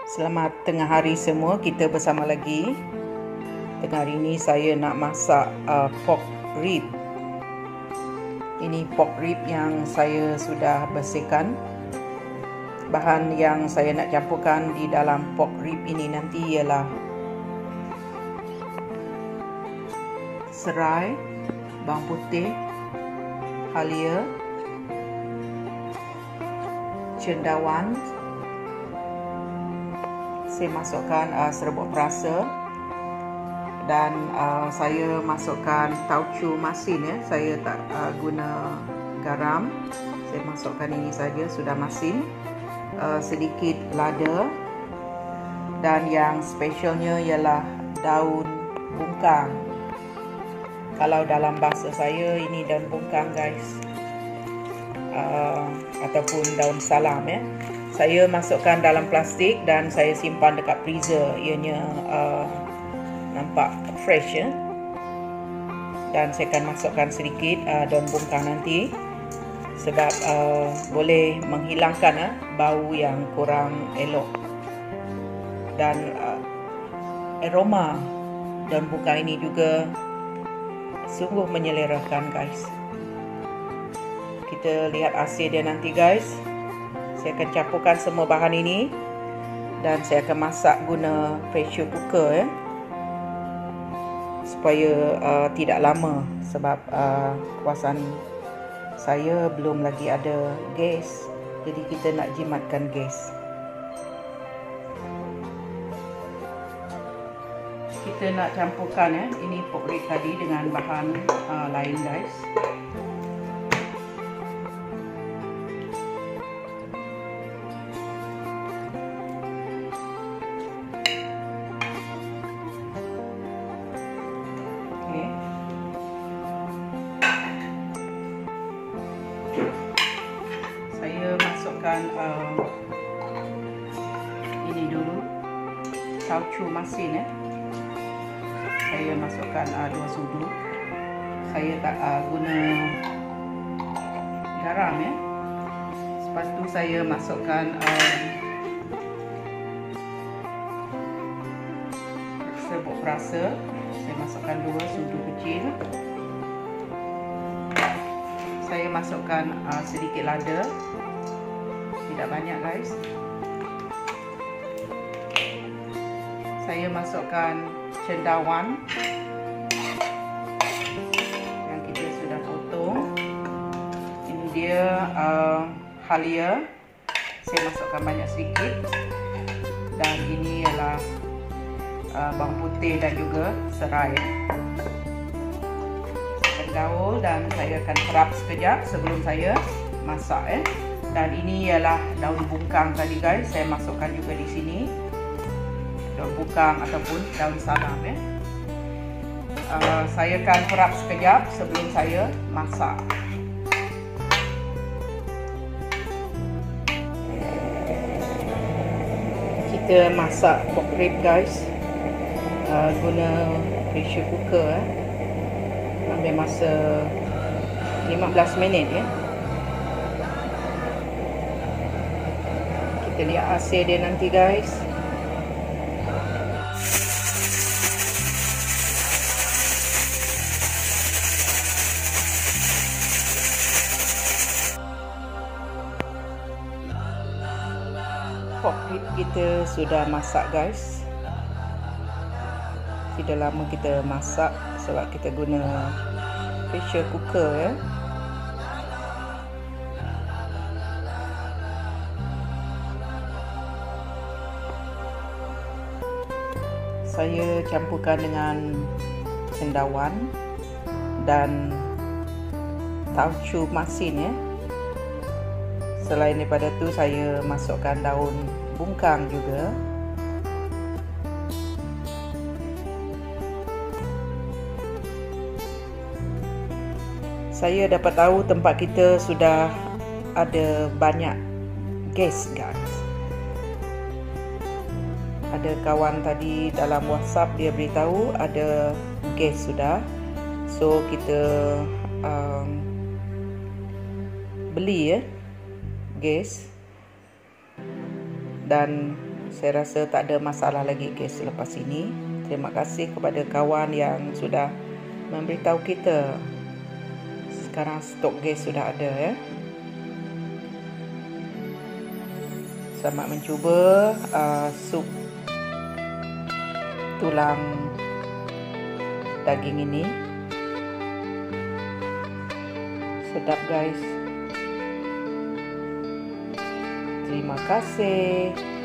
Selamat tengah hari semua, kita bersama lagi. Tengah hari ini saya nak masak pork rib. Ini pork rib yang saya sudah bersihkan. Bahan yang saya nak campurkan di dalam pork rib ini nanti ialah serai, bawang putih, halia, cendawan. Saya masukkan serbuk perasa dan saya masukkan tauco masin ya. Saya tak guna garam. Saya masukkan ini saja sudah masin. Sedikit lada dan yang specialnya ialah daun bungkang. Kalau dalam bahasa saya ini daun bungkang guys, ataupun daun salam ya. Saya masukkan dalam plastik dan saya simpan dekat freezer. Ianya nampak fresh ya. Dan saya akan masukkan sedikit daun bungkang nanti sebab boleh menghilangkan bau yang kurang elok. Dan aroma daun bungkang ini juga sungguh menyelerakan guys. Kita lihat hasil dia nanti guys. Saya akan campurkan semua bahan ini dan saya akan masak guna pressure cooker ya, supaya tidak lama sebab kawasan saya belum lagi ada gas, jadi kita nak jimatkan gas. Kita nak campurkan ya, ini pork rib tadi dengan bahan lain guys. Saya masukkan ini dulu, tauco masin ya. Saya masukkan 2 sudu. Saya tak guna garam ya. Lepas tu saya masukkan serbuk perasa. Saya masukkan 2 sudu kecil. Saya masukkan sedikit lada, tidak banyak guys. Saya masukkan cendawan yang kita sudah potong. Ini dia halia, saya masukkan banyak sedikit. Dan ini ialah bawang putih dan juga serai. Gaul dan saya akan kerap sekejap sebelum saya masak Dan ini ialah daun bungkang tadi guys, saya masukkan juga di sini. Daun bungkang ataupun daun salam ya. Saya akan kerap sekejap sebelum saya masak. Kita masak pork rib guys, guna pressure cooker ambil masa 15 minit ya. Kita lihat hasil dia nanti guys. Pork rib kita sudah masak guys. Tidak lama kita masak sebab kita guna pressure cooker ya. Saya campurkan dengan cendawan dan tauco masin ya. Selain daripada tu saya masukkan daun bungkang juga. Saya dapat tahu tempat kita sudah ada banyak gas guys. Ada kawan tadi dalam WhatsApp dia beritahu ada gas sudah. So kita beli ya gas dan saya rasa tak ada masalah lagi guys selepas ini. Terima kasih kepada kawan yang sudah memberitahu kita. Sekarang stok gas sudah ada ya. Selamat mencuba sup tulang daging ini. Sedap guys. Terima kasih.